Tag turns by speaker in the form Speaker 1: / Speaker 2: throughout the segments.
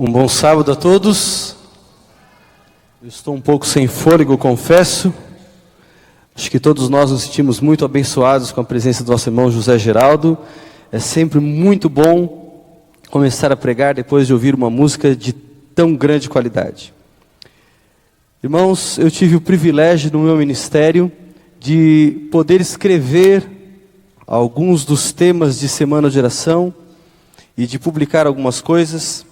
Speaker 1: Um bom sábado a todos. Eu estou um pouco sem fôlego, confesso. Acho que todos nós nos sentimos muito abençoados com a presença do nosso irmão José Geraldo. É sempre muito bom começar a pregar depois de ouvir uma música de tão grande qualidade. Irmãos, eu tive o privilégio no meu ministério de poder escrever alguns dos temas de Semana de Oração e de publicar algumas coisas.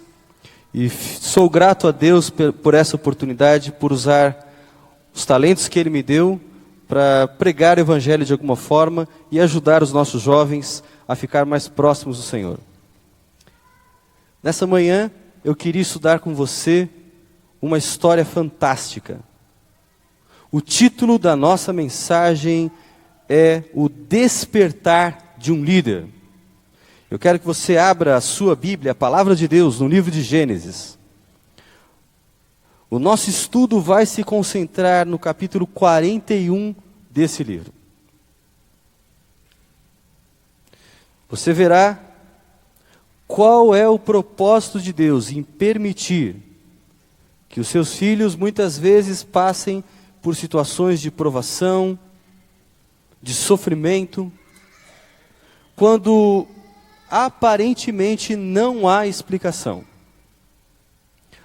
Speaker 1: E sou grato a Deus por essa oportunidade, por usar os talentos que Ele me deu para pregar o Evangelho de alguma forma e ajudar os nossos jovens a ficar mais próximos do Senhor. Nessa manhã, eu queria estudar com você uma história fantástica. O título da nossa mensagem é O Despertar de um Líder. Eu quero que você abra a sua Bíblia, a Palavra de Deus, no livro de Gênesis. O nosso estudo vai se concentrar no capítulo 41 desse livro. Você verá qual é o propósito de Deus em permitir que os seus filhos muitas vezes passem por situações de provação, de sofrimento, quando aparentemente não há explicação.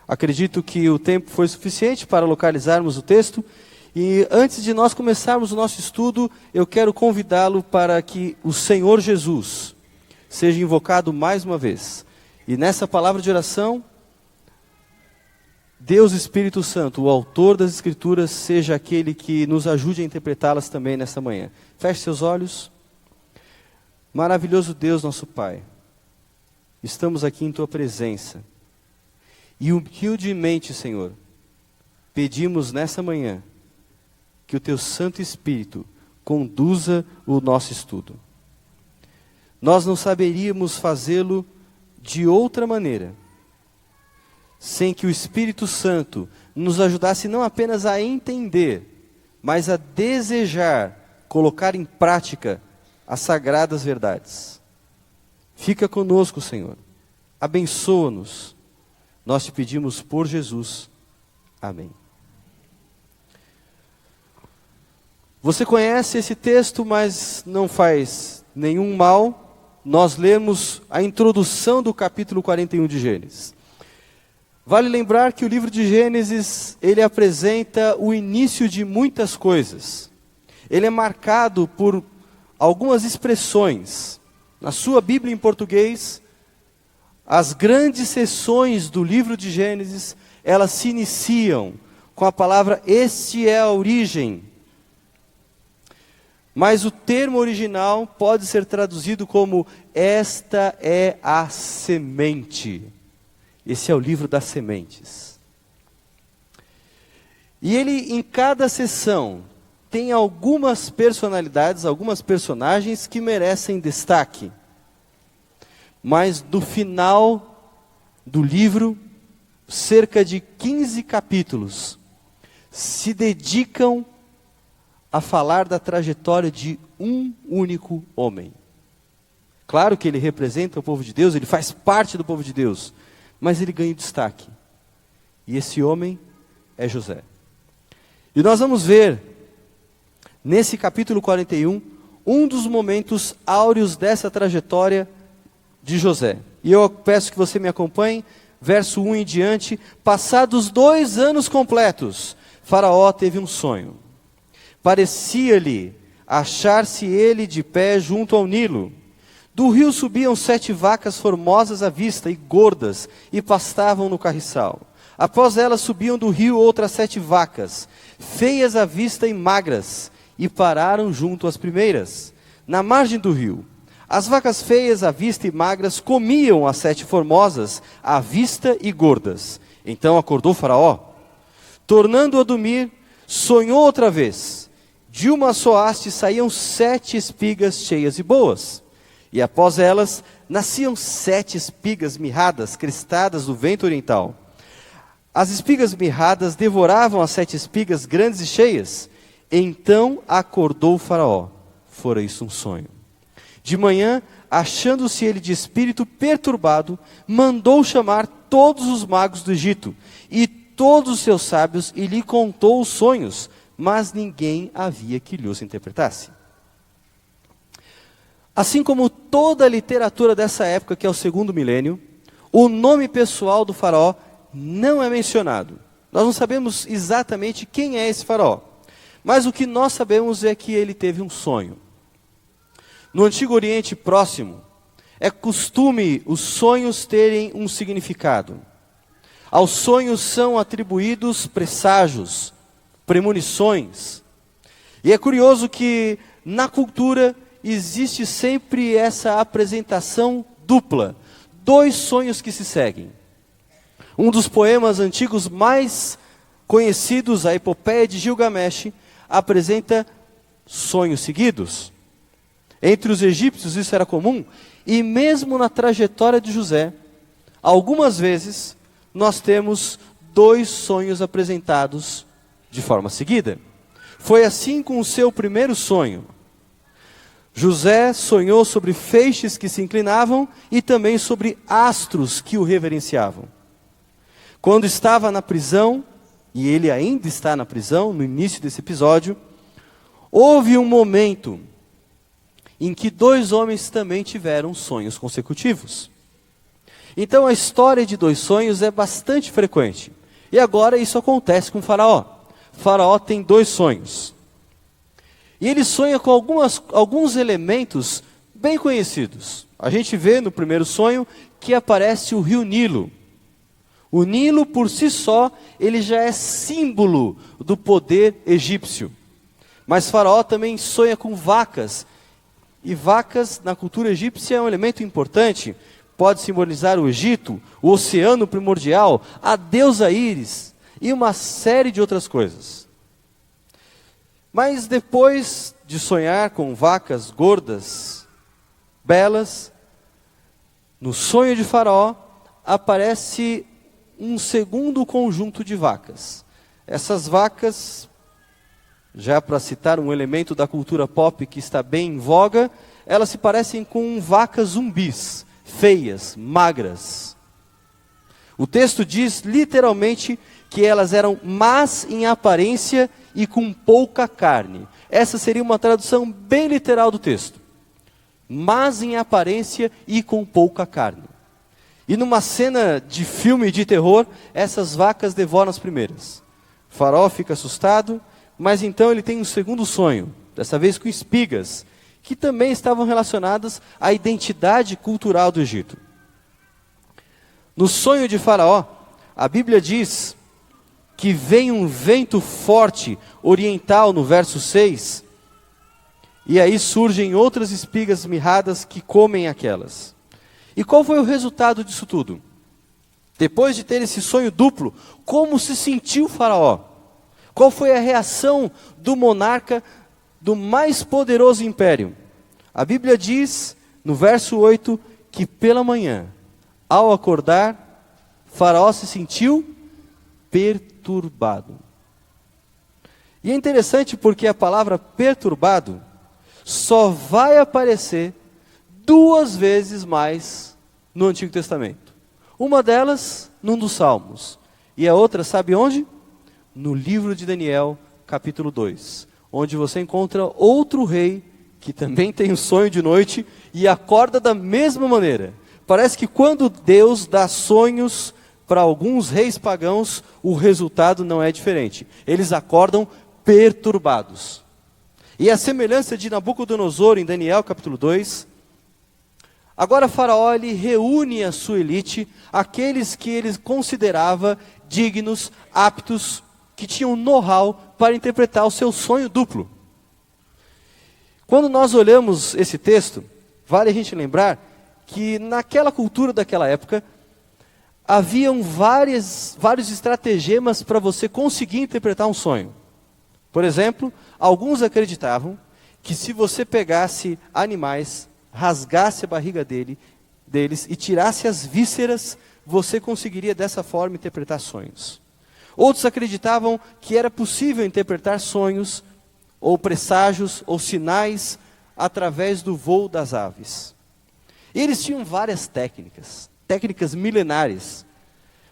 Speaker 1: Acredito que o tempo foi suficiente para localizarmos o texto, e antes de nós começarmos o nosso estudo, eu quero convidá-lo para que o Senhor Jesus seja invocado mais uma vez. E nessa palavra de oração, Deus Espírito Santo, o autor das Escrituras, seja aquele que nos ajude a interpretá-las também nessa manhã. Feche seus olhos. Maravilhoso Deus, nosso Pai, estamos aqui em Tua presença e humildemente, Senhor, pedimos nessa manhã que o Teu Santo Espírito conduza o nosso estudo. Nós não saberíamos fazê-lo de outra maneira, sem que o Espírito Santo nos ajudasse não apenas a entender, mas a desejar colocar em prática as sagradas verdades. Fica conosco, Senhor. Abençoa-nos. Nós te pedimos por Jesus. Amém. Você conhece esse texto, mas não faz nenhum mal nós lermos a introdução do capítulo 41 de Gênesis. Vale lembrar que o livro de Gênesis, ele apresenta o início de muitas coisas. Ele é marcado por algumas expressões. Na sua Bíblia em português, as grandes seções do livro de Gênesis, elas se iniciam com a palavra "este é a origem". Mas o termo original pode ser traduzido como "esta é a semente". Esse é o livro das sementes. E ele, em cada seção, tem algumas personalidades, algumas personagens que merecem destaque. Mas no final do livro, cerca de 15 capítulos se dedicam a falar da trajetória de um único homem. Claro que ele representa o povo de Deus, ele faz parte do povo de Deus, mas ele ganha destaque. E esse homem é José. E nós vamos ver nesse capítulo 41, um dos momentos áureos dessa trajetória de José. E eu peço que você me acompanhe, verso 1 em diante. Passados 2 anos completos, Faraó teve um sonho. Parecia-lhe achar-se ele de pé junto ao Nilo. Do rio subiam 7 vacas formosas à vista e gordas, e pastavam no carriçal. Após elas subiam do rio outras 7 vacas, feias à vista e magras, e pararam junto às primeiras, na margem do rio. As vacas feias à vista e magras comiam as 7 formosas à vista e gordas. Então acordou Faraó. Tornando a dormir, sonhou outra vez. De uma só haste saíam 7 espigas cheias e boas. E após elas, nasciam 7 espigas mirradas, crestadas do vento oriental. As espigas mirradas devoravam as 7 espigas grandes e cheias. Então acordou o Faraó. Fora isso um sonho. De manhã, achando-se ele de espírito perturbado, mandou chamar todos os magos do Egito e todos os seus sábios e lhe contou os sonhos, mas ninguém havia que lhe os interpretasse. Assim como toda a literatura dessa época, que é o segundo milênio, o nome pessoal do faraó não é mencionado. Nós não sabemos exatamente quem é esse faraó, mas o que nós sabemos é que ele teve um sonho. No Antigo Oriente Próximo, é costume os sonhos terem um significado. Aos sonhos são atribuídos presságios, premonições. E é curioso que na cultura existe sempre essa apresentação dupla, dois sonhos que se seguem. Um dos poemas antigos mais conhecidos, a Epopeia de Gilgamesh, apresenta sonhos seguidos. Entre os egípcios isso era comum, e mesmo na trajetória de José, algumas vezes nós temos dois sonhos apresentados de forma seguida. Foi assim com o seu primeiro sonho. José sonhou sobre feixes que se inclinavam e também sobre astros que o reverenciavam. Quando estava na prisão, e ele ainda está na prisão, no início desse episódio, houve um momento em que dois homens também tiveram sonhos consecutivos. Então a história de dois sonhos é bastante frequente. E agora isso acontece com o faraó. O faraó tem dois sonhos. E ele sonha com alguns elementos bem conhecidos. A gente vê no primeiro sonho que aparece o rio Nilo. O Nilo, por si só, ele já é símbolo do poder egípcio. Mas Faraó também sonha com vacas. E vacas, na cultura egípcia, é um elemento importante. Pode simbolizar o Egito, o oceano primordial, a deusa Íris e uma série de outras coisas. Mas depois de sonhar com vacas gordas, belas, no sonho de Faraó aparece um segundo conjunto de vacas. Essas vacas, já para citar um elemento da cultura pop que está bem em voga, elas se parecem com vacas zumbis, feias, magras. O texto diz literalmente que elas eram más em aparência e com pouca carne. Essa seria uma tradução bem literal do texto. Más em aparência e com pouca carne. E numa cena de filme de terror, essas vacas devoram as primeiras. O faraó fica assustado, mas então ele tem um segundo sonho, dessa vez com espigas, que também estavam relacionadas à identidade cultural do Egito. No sonho de Faraó, a Bíblia diz que vem um vento forte oriental no verso 6, e aí surgem outras espigas mirradas que comem aquelas. E qual foi o resultado disso tudo? Depois de ter esse sonho duplo, como se sentiu Faraó? Qual foi a reação do monarca do mais poderoso império? A Bíblia diz, no verso 8, que pela manhã, ao acordar, Faraó se sentiu perturbado. E é interessante porque a palavra perturbado só vai aparecer 2 vezes mais no Antigo Testamento. Uma delas, num dos Salmos. E a outra, sabe onde? No livro de Daniel, capítulo 2. Onde você encontra outro rei que também tem um sonho de noite e acorda da mesma maneira. Parece que quando Deus dá sonhos para alguns reis pagãos, o resultado não é diferente. Eles acordam perturbados. E a semelhança de Nabucodonosor em Daniel capítulo 2, agora Faraó ele reúne a sua elite, aqueles que ele considerava dignos, aptos, que tinham know-how para interpretar o seu sonho duplo. Quando nós olhamos esse texto, vale a gente lembrar que naquela cultura daquela época, haviam vários estratagemas para você conseguir interpretar um sonho. Por exemplo, alguns acreditavam que se você pegasse animais, rasgasse a barriga deles e tirasse as vísceras, você conseguiria dessa forma interpretar sonhos. Outros acreditavam que era possível interpretar sonhos, ou presságios, ou sinais, através do voo das aves. Eles tinham várias técnicas milenares.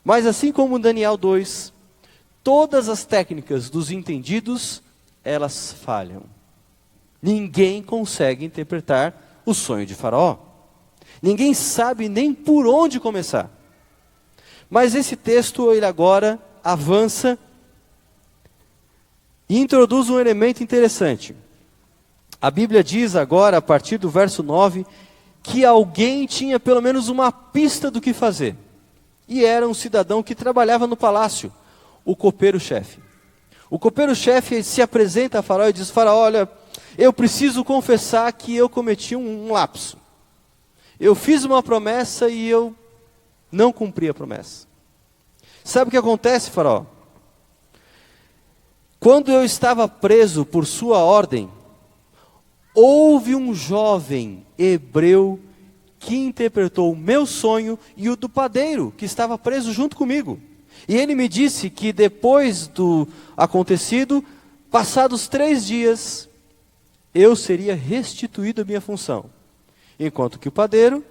Speaker 1: Mas assim como Daniel 2, todas as técnicas dos entendidos, elas falham. Ninguém consegue interpretar o sonho de Faraó. Ninguém sabe nem por onde começar. Mas esse texto, ele agora avança e introduz um elemento interessante. A Bíblia diz agora, a partir do verso 9, que alguém tinha pelo menos uma pista do que fazer. E era um cidadão que trabalhava no palácio, o copeiro-chefe. O copeiro-chefe se apresenta a Faraó e diz: Faraó, olha, eu preciso confessar que eu cometi um lapso. Eu fiz uma promessa e eu não cumpri a promessa. Sabe o que acontece, Faraó? Quando eu estava preso por sua ordem, houve um jovem hebreu que interpretou o meu sonho e o do padeiro, que estava preso junto comigo. E ele me disse que depois do acontecido, passados 3 dias, eu seria restituído à minha função, enquanto que o padeiro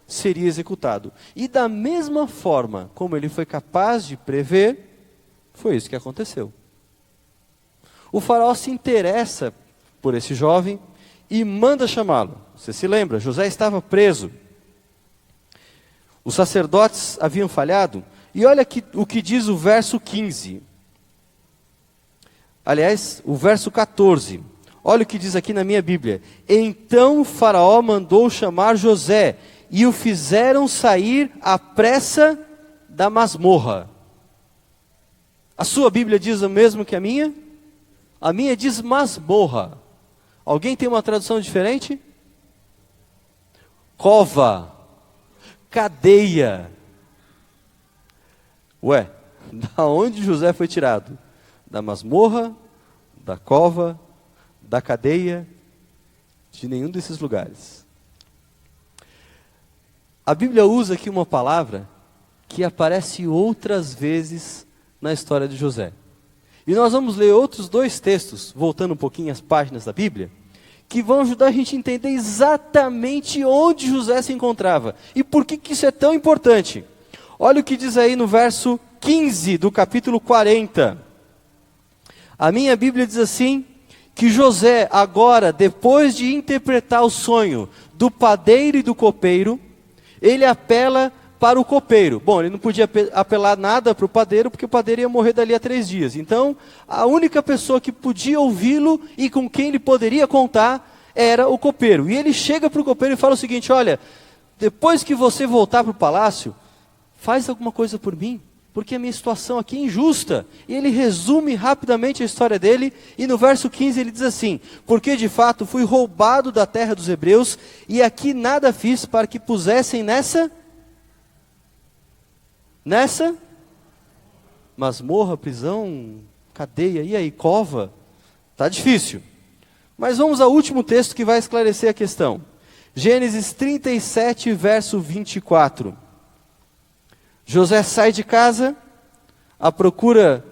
Speaker 1: seria executado. E da mesma forma como ele foi capaz de prever, foi isso que aconteceu. O faraó se interessa por esse jovem e manda chamá-lo. Você se lembra, José estava preso. Os sacerdotes haviam falhado. E olha o que diz o verso 15. Aliás, o verso 14. Olha o que diz aqui na minha Bíblia. Então o faraó mandou chamar José e o fizeram sair à pressa da masmorra. A sua Bíblia diz o mesmo que a minha? A minha diz masmorra. Alguém tem uma tradução diferente? Cova, cadeia. Ué, da onde José foi tirado? Da masmorra, da cova, da cadeia, de nenhum desses lugares. A Bíblia usa aqui uma palavra que aparece outras vezes na história de José. E nós vamos ler outros 2 textos, voltando um pouquinho às páginas da Bíblia, que vão ajudar a gente a entender exatamente onde José se encontrava. E por que isso é tão importante. Olha o que diz aí no verso 15 do capítulo 40. A minha Bíblia diz assim, que José agora, depois de interpretar o sonho do padeiro e do copeiro, ele apela para o copeiro. Bom, ele não podia apelar nada para o padeiro, porque o padeiro ia morrer dali a 3 dias. Então, a única pessoa que podia ouvi-lo e com quem ele poderia contar era o copeiro. E ele chega para o copeiro e fala o seguinte: olha, depois que você voltar para o palácio, faz alguma coisa por mim, porque a minha situação aqui é injusta. E ele resume rapidamente a história dele, e no verso 15 ele diz assim: porque de fato fui roubado da terra dos hebreus, e aqui nada fiz para que pusessem nessa masmorra, prisão, cadeia, e aí, cova? Tá difícil. Mas vamos ao último texto que vai esclarecer a questão. Gênesis 37, verso 24. José sai de casa, à procura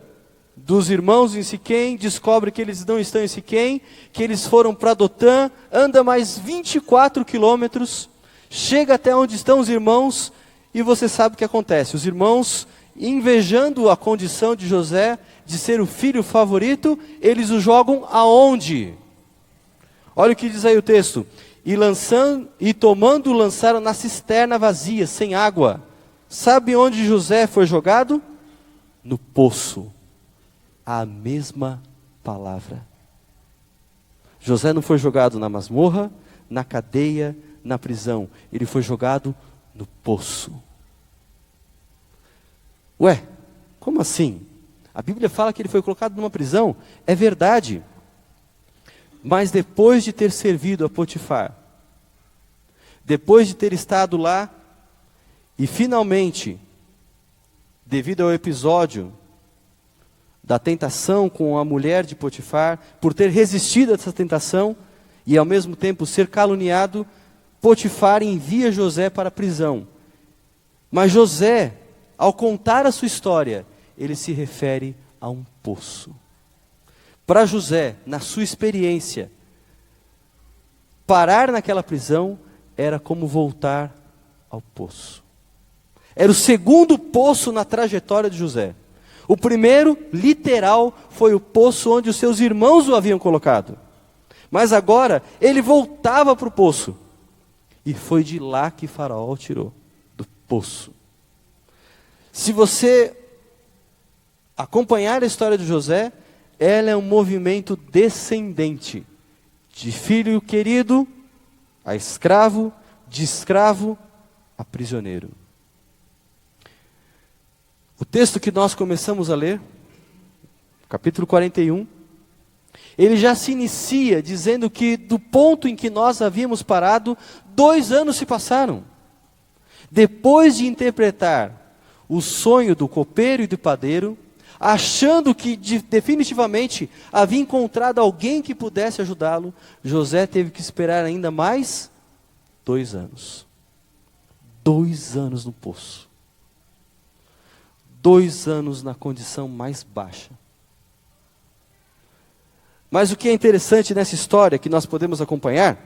Speaker 1: dos irmãos em Siquém, descobre que eles não estão em Siquém, que eles foram para Dotã, anda mais 24 quilômetros, chega até onde estão os irmãos, e você sabe o que acontece. Os irmãos, invejando a condição de José, de ser o filho favorito, eles o jogam aonde? Olha o que diz aí o texto. E tomando, lançaram na cisterna vazia, sem água. Sabe onde José foi jogado? No poço. A mesma palavra. José não foi jogado na masmorra, na cadeia, na prisão. Ele foi jogado no poço. Ué, como assim? A Bíblia fala que ele foi colocado numa prisão. É verdade. Mas depois de ter servido a Potifar, depois de ter estado lá, e finalmente, devido ao episódio da tentação com a mulher de Potifar, por ter resistido a essa tentação, e ao mesmo tempo ser caluniado, Potifar envia José para a prisão. Mas José, ao contar a sua história, ele se refere a um poço. Para José, na sua experiência, parar naquela prisão era como voltar ao poço. Era o segundo poço na trajetória de José. O primeiro, literal, foi o poço onde os seus irmãos o haviam colocado. Mas agora, ele voltava para o poço. E foi de lá que Faraó o tirou, do poço. Se você acompanhar a história de José, ela é um movimento descendente. De filho querido a escravo, de escravo a prisioneiro. O texto que nós começamos a ler, capítulo 41, ele já se inicia dizendo que do ponto em que nós havíamos parado, 2 anos se passaram. Depois de interpretar o sonho do copeiro e do padeiro, achando que definitivamente havia encontrado alguém que pudesse ajudá-lo, José teve que esperar ainda mais 2 anos. 2 anos no poço. 2 anos na condição mais baixa. Mas o que é interessante nessa história que nós podemos acompanhar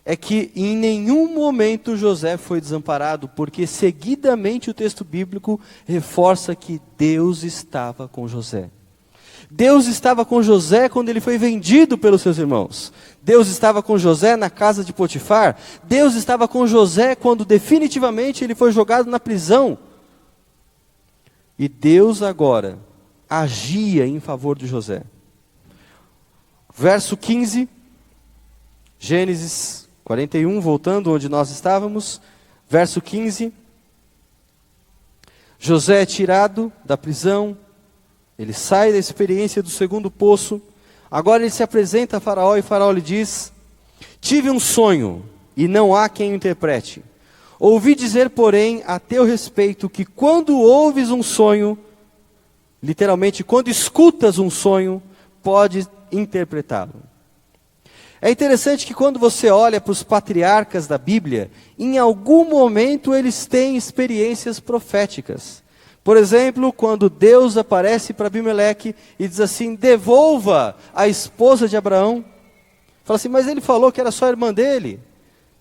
Speaker 1: é que em nenhum momento José foi desamparado, porque seguidamente o texto bíblico reforça que Deus estava com José. Deus estava com José quando ele foi vendido pelos seus irmãos. Deus estava com José na casa de Potifar. Deus estava com José quando definitivamente ele foi jogado na prisão. E Deus agora agia em favor de José. Verso 15, Gênesis 41, voltando onde nós estávamos, verso 15. José é tirado da prisão, ele sai da experiência do segundo poço, agora ele se apresenta a Faraó e Faraó lhe diz: tive um sonho e não há quem o interprete. Ouvi dizer, porém, a teu respeito, que quando ouves um sonho, literalmente, quando escutas um sonho, pode interpretá-lo. É interessante que quando você olha para os patriarcas da Bíblia, em algum momento eles têm experiências proféticas. Por exemplo, quando Deus aparece para Abimeleque e diz assim: devolva a esposa de Abraão. Fala assim, mas ele falou que era só a irmã dele.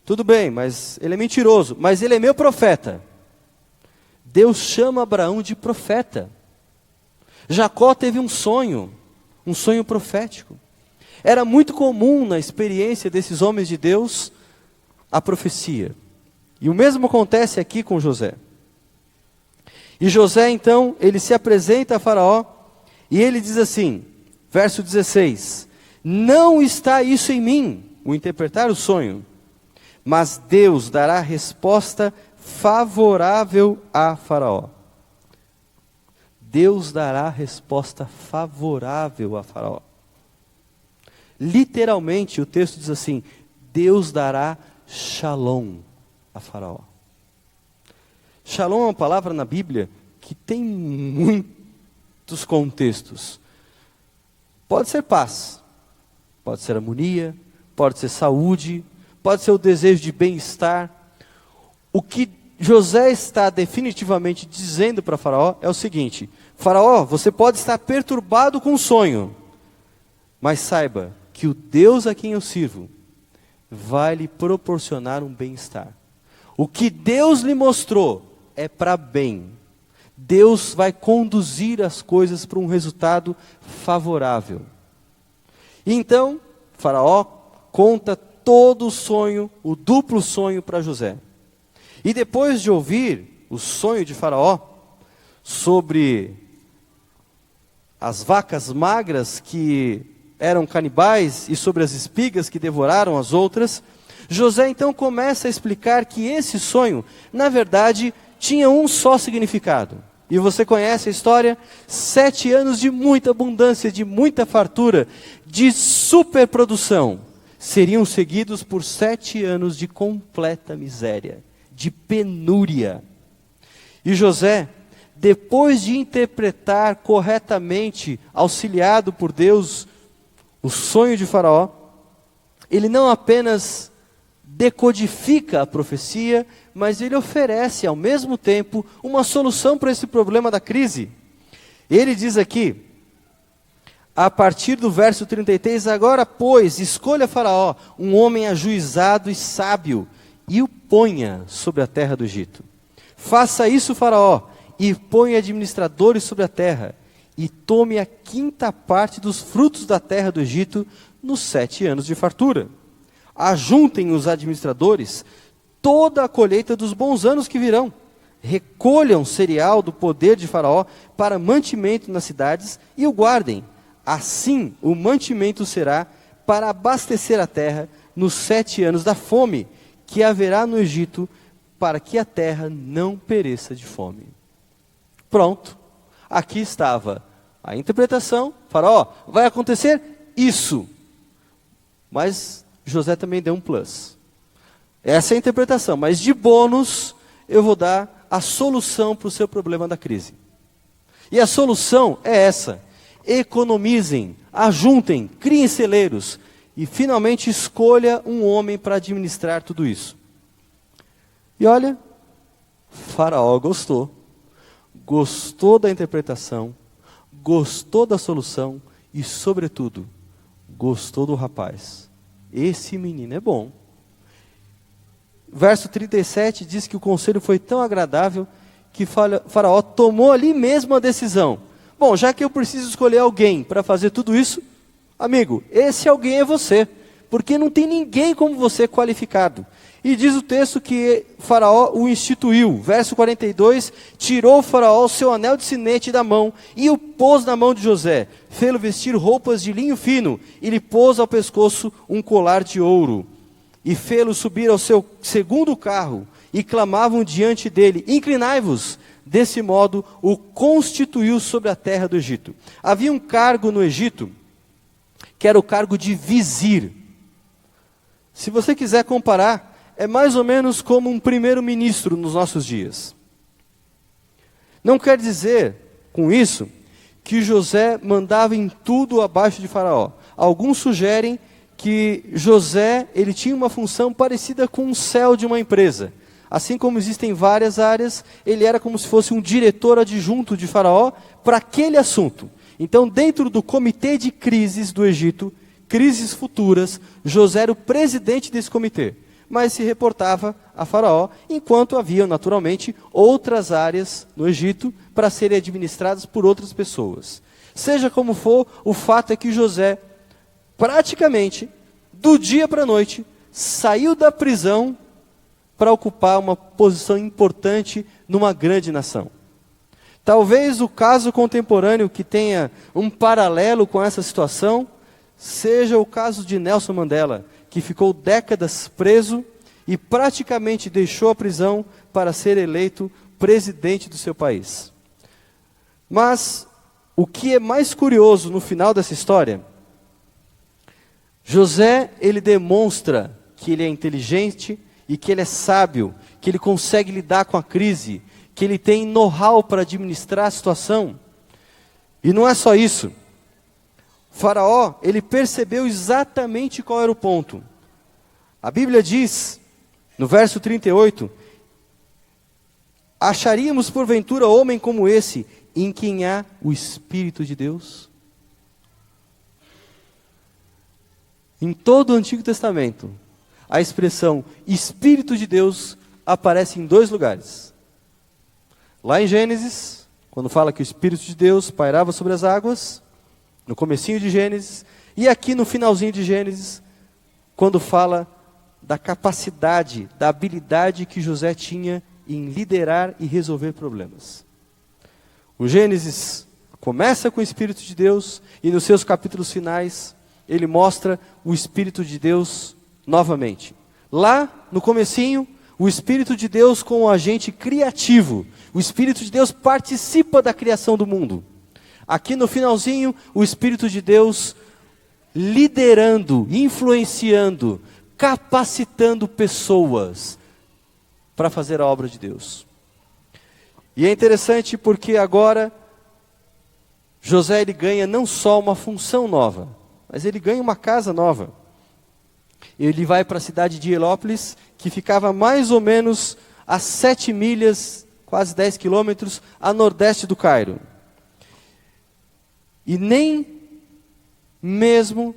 Speaker 1: Tudo bem, mas ele é mentiroso, mas ele é meu profeta. Deus chama Abraão de profeta. Jacó teve um sonho profético. Era muito comum na experiência desses homens de Deus a profecia. E o mesmo acontece aqui com José. E José então, ele se apresenta a Faraó e ele diz assim, verso 16: não está isso em mim, o interpretar o sonho, mas Deus dará resposta favorável a Faraó. Deus dará resposta favorável a Faraó. Literalmente o texto diz assim: Deus dará shalom a Faraó. Shalom é uma palavra na Bíblia que tem muitos contextos. Pode ser paz, pode ser harmonia, pode ser saúde, pode ser o desejo de bem-estar. O que José está definitivamente dizendo para Faraó é o seguinte: Faraó, você pode estar perturbado com o sonho, mas saiba que o Deus a quem eu sirvo vai lhe proporcionar um bem-estar. O que Deus lhe mostrou é para bem. Deus vai conduzir as coisas para um resultado favorável. E então, Faraó conta todo o sonho, o duplo sonho para José. E depois de ouvir o sonho de Faraó sobre as vacas magras que eram canibais e sobre as espigas que devoraram as outras, José então começa a explicar que esse sonho, na verdade, tinha um só significado. E você conhece a história? 7 anos de muita abundância, de muita fartura, de superprodução, seriam seguidos por 7 anos de completa miséria, de penúria. E José, depois de interpretar corretamente, auxiliado por Deus, o sonho de Faraó, ele não apenas decodifica a profecia, mas ele oferece ao mesmo tempo uma solução para esse problema da crise. Ele diz aqui: a partir do verso 33, agora, pois, escolha Faraó, um homem ajuizado e sábio, e o ponha sobre a terra do Egito. Faça isso, Faraó, e ponha administradores sobre a terra, e tome a 5ª parte dos frutos da terra do Egito nos 7 anos de fartura. Ajuntem os administradores toda a colheita dos bons anos que virão. Recolham cereal do poder de Faraó para mantimento nas cidades e o guardem. Assim o mantimento será para abastecer a terra nos 7 anos da fome que haverá no Egito, para que a terra não pereça de fome. Pronto. Aqui estava a interpretação. Faraó, vai acontecer isso. Mas José também deu um plus. Essa é a interpretação, mas de bônus eu vou dar a solução para o seu problema da crise. E a solução é essa: economizem, ajuntem, criem celeiros e finalmente escolha um homem para administrar tudo isso. E olha, Faraó gostou da interpretação, gostou da solução e, sobretudo, gostou do rapaz. Esse menino é bom. Verso 37 diz que o conselho foi tão agradável que Faraó tomou ali mesmo a decisão. Bom, já que eu preciso escolher alguém para fazer tudo isso, amigo, esse alguém é você, porque não tem ninguém como você qualificado. E diz o texto que Faraó o instituiu. Verso 42, tirou Faraó o seu anel de sinete da mão e o pôs na mão de José. Fê-lo vestir roupas de linho fino e lhe pôs ao pescoço um colar de ouro. E fê-lo subir ao seu segundo carro e clamavam diante dele: inclinai-vos. Desse modo o constituiu sobre a terra do Egito. Havia um cargo no Egito que era o cargo de vizir. Se você quiser comparar, é mais ou menos como um primeiro-ministro nos nossos dias. Não quer dizer, com isso, que José mandava em tudo abaixo de Faraó. Alguns sugerem que José ele tinha uma função parecida com o céu de uma empresa. Assim como existem várias áreas, ele era como se fosse um diretor adjunto de Faraó para aquele assunto. Então, dentro do comitê de crises do Egito, crises futuras, José era o presidente desse comitê, mas se reportava a Faraó, enquanto havia, naturalmente, outras áreas no Egito para serem administradas por outras pessoas. Seja como for, o fato é que José, praticamente, do dia para a noite, saiu da prisão para ocupar uma posição importante numa grande nação. Talvez o caso contemporâneo que tenha um paralelo com essa situação seja o caso de Nelson Mandela, que ficou décadas preso e praticamente deixou a prisão para ser eleito presidente do seu país. Mas o que é mais curioso no final dessa história, José, ele demonstra que ele é inteligente e que ele é sábio, que ele consegue lidar com a crise, que ele tem know-how para administrar a situação. E não é só isso. Faraó, ele percebeu exatamente qual era o ponto. A Bíblia diz, no verso 38, acharíamos porventura homem como esse, em quem há o Espírito de Deus? Em todo o Antigo Testamento, a expressão Espírito de Deus aparece em 2 lugares. Lá em Gênesis, quando fala que o Espírito de Deus pairava sobre as águas, no comecinho de Gênesis, e aqui no finalzinho de Gênesis, quando fala da capacidade, da habilidade que José tinha em liderar e resolver problemas. O Gênesis começa com o Espírito de Deus, e nos seus capítulos finais, ele mostra o Espírito de Deus novamente. Lá, no comecinho, o Espírito de Deus como agente criativo. O Espírito de Deus participa da criação do mundo. Aqui no finalzinho, o Espírito de Deus liderando, influenciando, capacitando pessoas para fazer a obra de Deus. E é interessante porque agora José ele ganha não só uma função nova, mas ele ganha uma casa nova. Ele vai para a cidade de Helópolis, que ficava mais ou menos a 7 milhas, quase 10 quilômetros, a nordeste do Cairo. E nem mesmo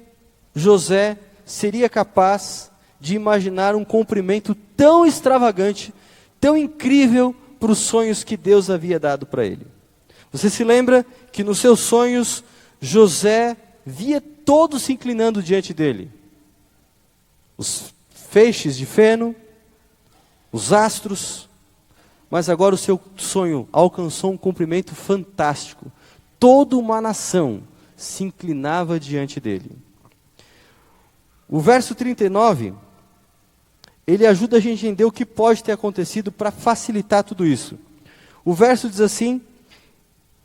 Speaker 1: José seria capaz de imaginar um cumprimento tão extravagante, tão incrível para os sonhos que Deus havia dado para ele. Você se lembra que nos seus sonhos, José via todos se inclinando diante dele. Os feixes de feno, os astros, mas agora o seu sonho alcançou um cumprimento fantástico. Toda uma nação se inclinava diante dele. O verso 39, ele ajuda a gente a entender o que pode ter acontecido para facilitar tudo isso. O verso diz assim: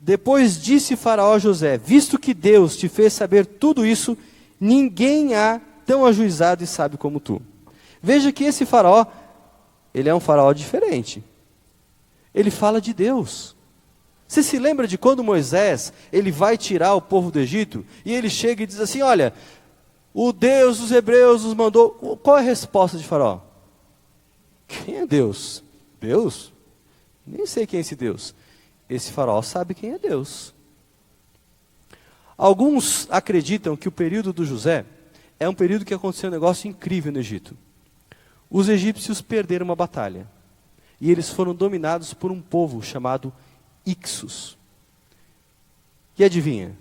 Speaker 1: depois disse Faraó a José: visto que Deus te fez saber tudo isso, ninguém há tão ajuizado e sábio como tu. Veja que esse Faraó, ele é um Faraó diferente. Ele fala de Deus. Você se lembra de quando Moisés, ele vai tirar o povo do Egito, e ele chega e diz assim: olha, o Deus dos hebreus nos mandou. Qual é a resposta de Faraó? Quem é Deus? Deus? Nem sei quem é esse Deus. Esse Faraó sabe quem é Deus. Alguns acreditam que o período do José é um período que aconteceu um negócio incrível no Egito. Os egípcios perderam uma batalha. E eles foram dominados por um povo chamado Ixos. E adivinha?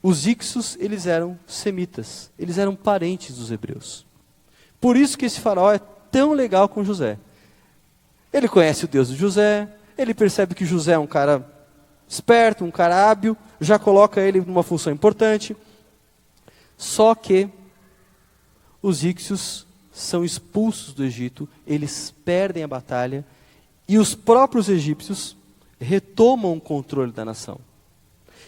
Speaker 1: Os Ixos, eles eram semitas. Eles eram parentes dos hebreus. Por isso que esse faraó é tão legal com José. Ele conhece o Deus de José, ele percebe que José é um cara esperto, um cara hábil, já coloca ele numa função importante. Só que os Ixos são expulsos do Egito, eles perdem a batalha, e os próprios egípcios retomam o controle da nação.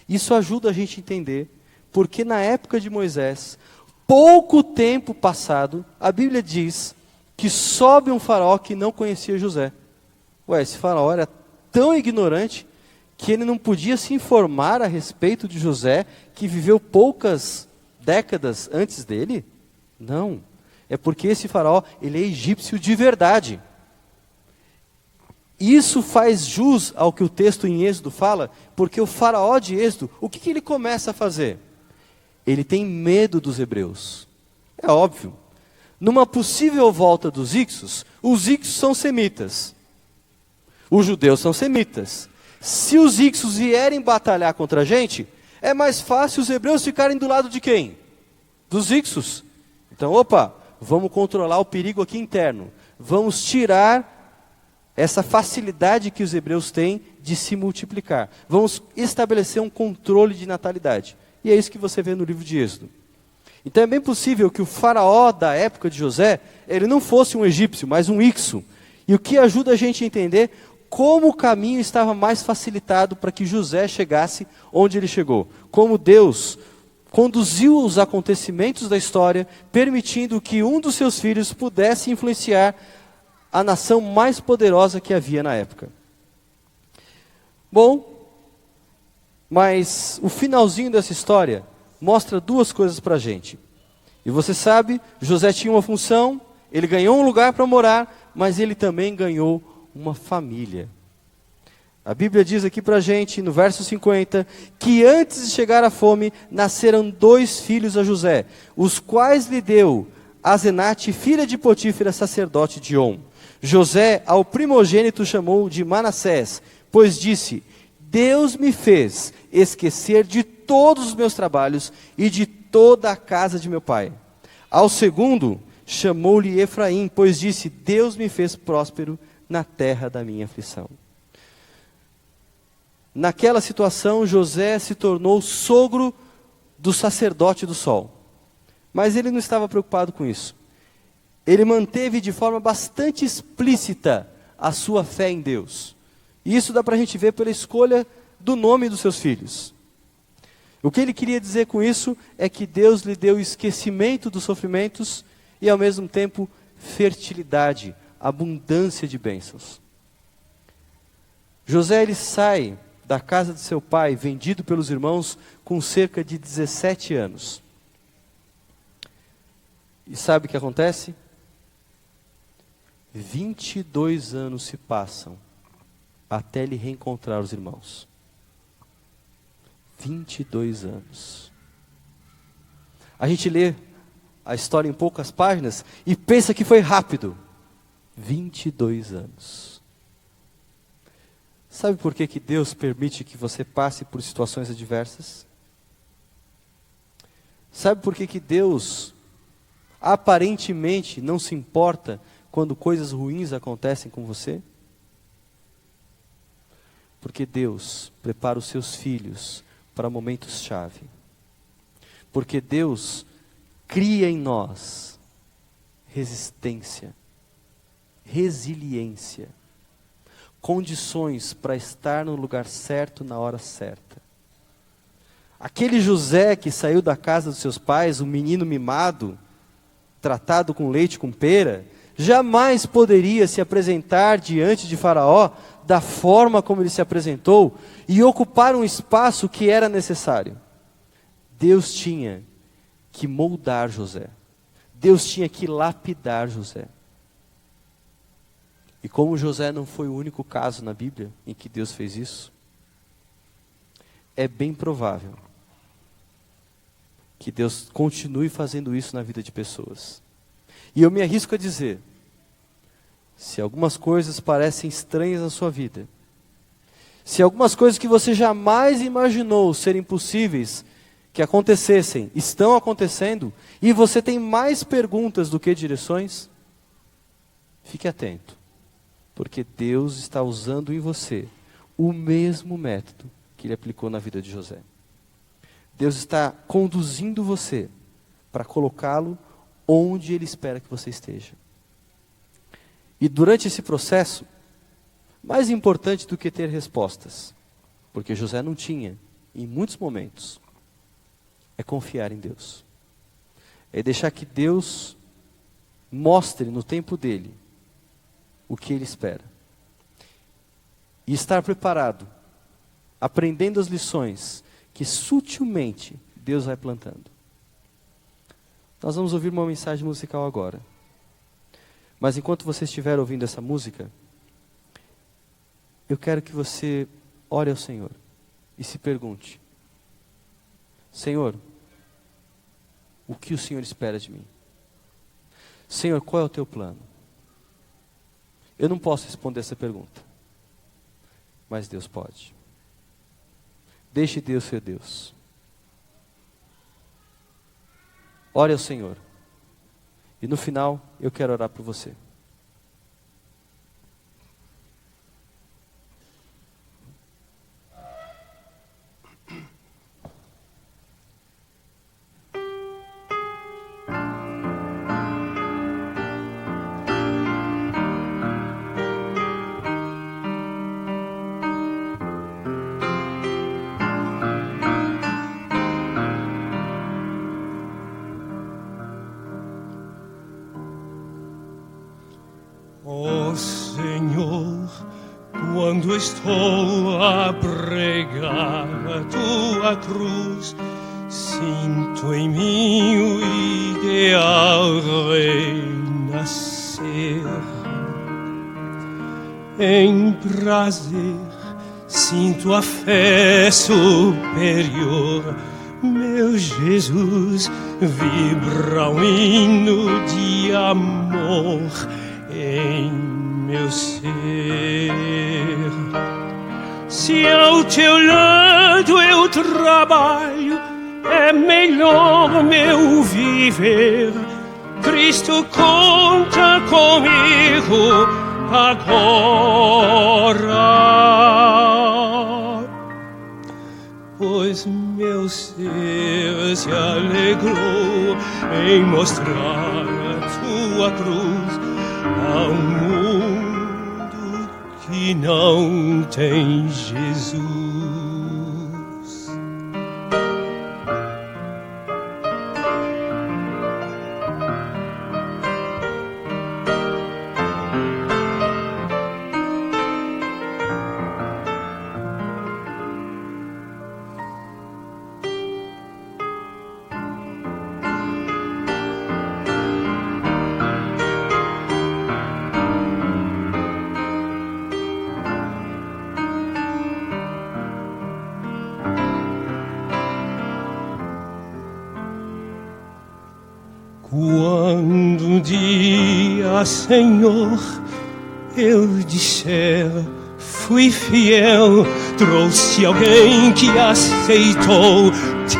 Speaker 1: Isso ajuda a gente a entender porque na época de Moisés, pouco tempo passado, a Bíblia diz que sobe um faraó que não conhecia José. Esse faraó era tão ignorante que ele não podia se informar a respeito de José, que viveu poucas décadas antes dele? Não. É porque esse faraó, ele é egípcio de verdade. Isso faz jus ao que o texto em Êxodo fala, porque o faraó de Êxodo, o que ele começa a fazer? Ele tem medo dos hebreus. É óbvio. Numa possível volta dos Ixos, os Ixos são semitas. Os judeus são semitas. Se os Ixos vierem batalhar contra a gente, é mais fácil os hebreus ficarem do lado de quem? Dos Ixos. Então, vamos controlar o perigo aqui interno. Vamos tirar essa facilidade que os hebreus têm de se multiplicar. Vamos estabelecer um controle de natalidade. E é isso que você vê no livro de Êxodo. Então é bem possível que o faraó da época de José, ele não fosse um egípcio, mas um Ixo. E o que ajuda a gente a entender como o caminho estava mais facilitado para que José chegasse onde ele chegou. Como Deus conduziu os acontecimentos da história, permitindo que um dos seus filhos pudesse influenciar a nação mais poderosa que havia na época. Bom, mas o finalzinho dessa história mostra duas coisas para a gente. E você sabe, José tinha uma função, ele ganhou um lugar para morar, mas ele também ganhou uma família. A Bíblia diz aqui para a gente, no verso 50, que antes de chegar a fome, nasceram 2 filhos a José, os quais lhe deu Asenate, filha de Potífera, sacerdote de On. José, ao primogênito, chamou de Manassés, pois disse: Deus me fez esquecer de todos os meus trabalhos e de toda a casa de meu pai. Ao segundo, chamou-lhe Efraim, pois disse: Deus me fez próspero na terra da minha aflição. Naquela situação, José se tornou sogro do sacerdote do sol. Mas ele não estava preocupado com isso. Ele manteve de forma bastante explícita a sua fé em Deus. E isso dá para a gente ver pela escolha do nome dos seus filhos. O que ele queria dizer com isso é que Deus lhe deu esquecimento dos sofrimentos e ao mesmo tempo fertilidade, abundância de bênçãos. José, ele sai da casa de seu pai, vendido pelos irmãos, com cerca de 17 anos. E sabe o que acontece? 22 anos se passam até ele reencontrar os irmãos. 22 anos. A gente lê a história em poucas páginas e pensa que foi rápido. 22 anos. Sabe por que Deus permite que você passe por situações adversas? Sabe por que Deus aparentemente não se importa quando coisas ruins acontecem com você? Porque Deus prepara os seus filhos para momentos-chave. Porque Deus cria em nós resistência, resiliência, condições para estar no lugar certo na hora certa. Aquele José que saiu da casa dos seus pais, um menino mimado, tratado com leite com pera, jamais poderia se apresentar diante de Faraó da forma como ele se apresentou e ocupar um espaço que era necessário. Deus tinha que moldar José. Deus tinha que lapidar José. E como José não foi o único caso na Bíblia em que Deus fez isso, é bem provável que Deus continue fazendo isso na vida de pessoas. E eu me arrisco a dizer, se algumas coisas parecem estranhas na sua vida, se algumas coisas que você jamais imaginou serem possíveis que acontecessem, estão acontecendo, e você tem mais perguntas do que direções, fique atento, porque Deus está usando em você o mesmo método que Ele aplicou na vida de José. Deus está conduzindo você para colocá-lo onde Ele espera que você esteja. E durante esse processo, mais importante do que ter respostas, porque José não tinha, em muitos momentos, é confiar em Deus. É deixar que Deus mostre no tempo dele o que Ele espera. E estar preparado, aprendendo as lições que sutilmente Deus vai plantando. Nós vamos ouvir uma mensagem musical agora. Mas enquanto você estiver ouvindo essa música, eu quero que você ore ao Senhor e se pergunte: Senhor, o que o Senhor espera de mim? Senhor, qual é o teu plano? Eu não posso responder essa pergunta, mas Deus pode. Deixe Deus ser Deus. Ore ao Senhor. E no final, eu quero orar por você.
Speaker 2: Ó Senhor, quando estou a pregar a tua cruz, sinto em mim o ideal renascer. Em prazer sinto a fé superior. Meu Jesus, vibra um hino de amor em meu ser. Se ao teu lado eu trabalho, é melhor meu viver. Cristo conta comigo agora, pois meu ser se alegrou em mostrar a tua cruz ao mundo que não tem Jesus. Quando um dia, Senhor, eu disser fui fiel, trouxe alguém que aceitou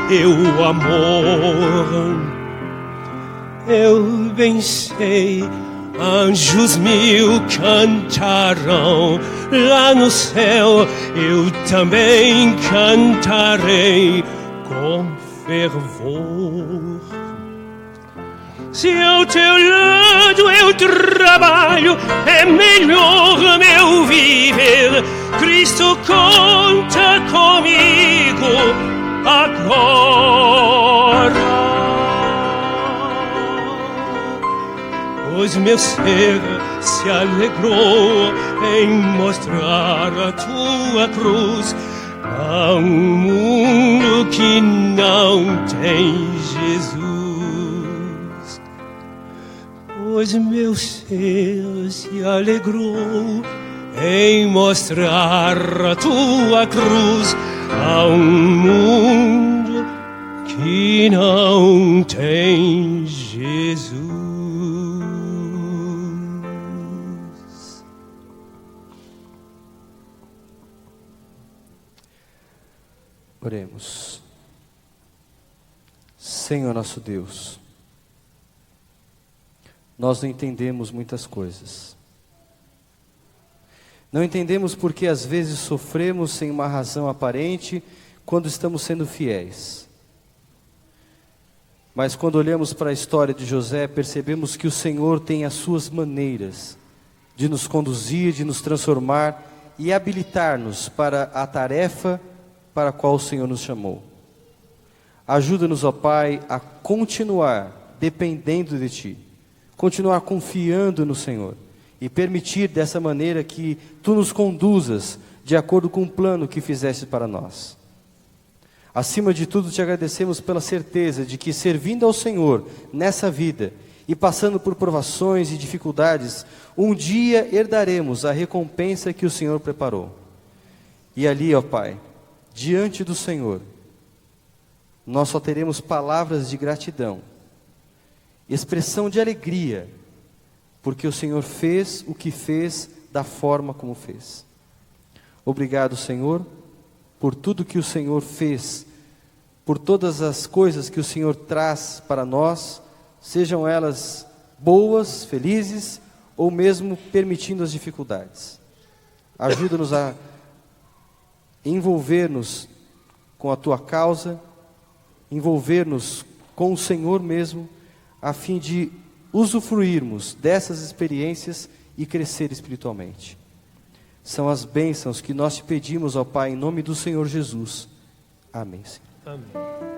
Speaker 2: teu amor. Eu bem sei, anjos mil cantarão lá no céu, eu também cantarei com fervor. Se ao teu lado eu trabalho, é melhor meu viver. Cristo conta comigo agora. Pois meu ser se alegrou em mostrar a tua cruz a um mundo que não tem Jesus. Pois meu ser se alegrou em mostrar a tua cruz a um mundo que não tem Jesus.
Speaker 1: Oremos. Senhor nosso Deus, nós não entendemos muitas coisas. Não entendemos porque às vezes sofremos sem uma razão aparente quando estamos sendo fiéis. Mas quando olhamos para a história de José, percebemos que o Senhor tem as suas maneiras de nos conduzir, de nos transformar e habilitar-nos para a tarefa para a qual o Senhor nos chamou. Ajuda-nos, ó Pai, a continuar dependendo de Ti, continuar confiando no Senhor e permitir dessa maneira que Tu nos conduzas de acordo com o plano que fizeste para nós. Acima de tudo, Te agradecemos pela certeza de que servindo ao Senhor nessa vida e passando por provações e dificuldades, um dia herdaremos a recompensa que o Senhor preparou. E ali, ó Pai, diante do Senhor, nós só teremos palavras de gratidão, expressão de alegria, porque o Senhor fez o que fez da forma como fez. Obrigado, Senhor, por tudo que o Senhor fez, por todas as coisas que o Senhor traz para nós, sejam elas boas, felizes, ou mesmo permitindo as dificuldades. Ajuda-nos a envolver-nos com a Tua causa, envolver-nos com o Senhor mesmo, a fim de usufruirmos dessas experiências e crescer espiritualmente. São as bênçãos que nós te pedimos, ó Pai, em nome do Senhor Jesus. Amém, Senhor.
Speaker 2: Amém.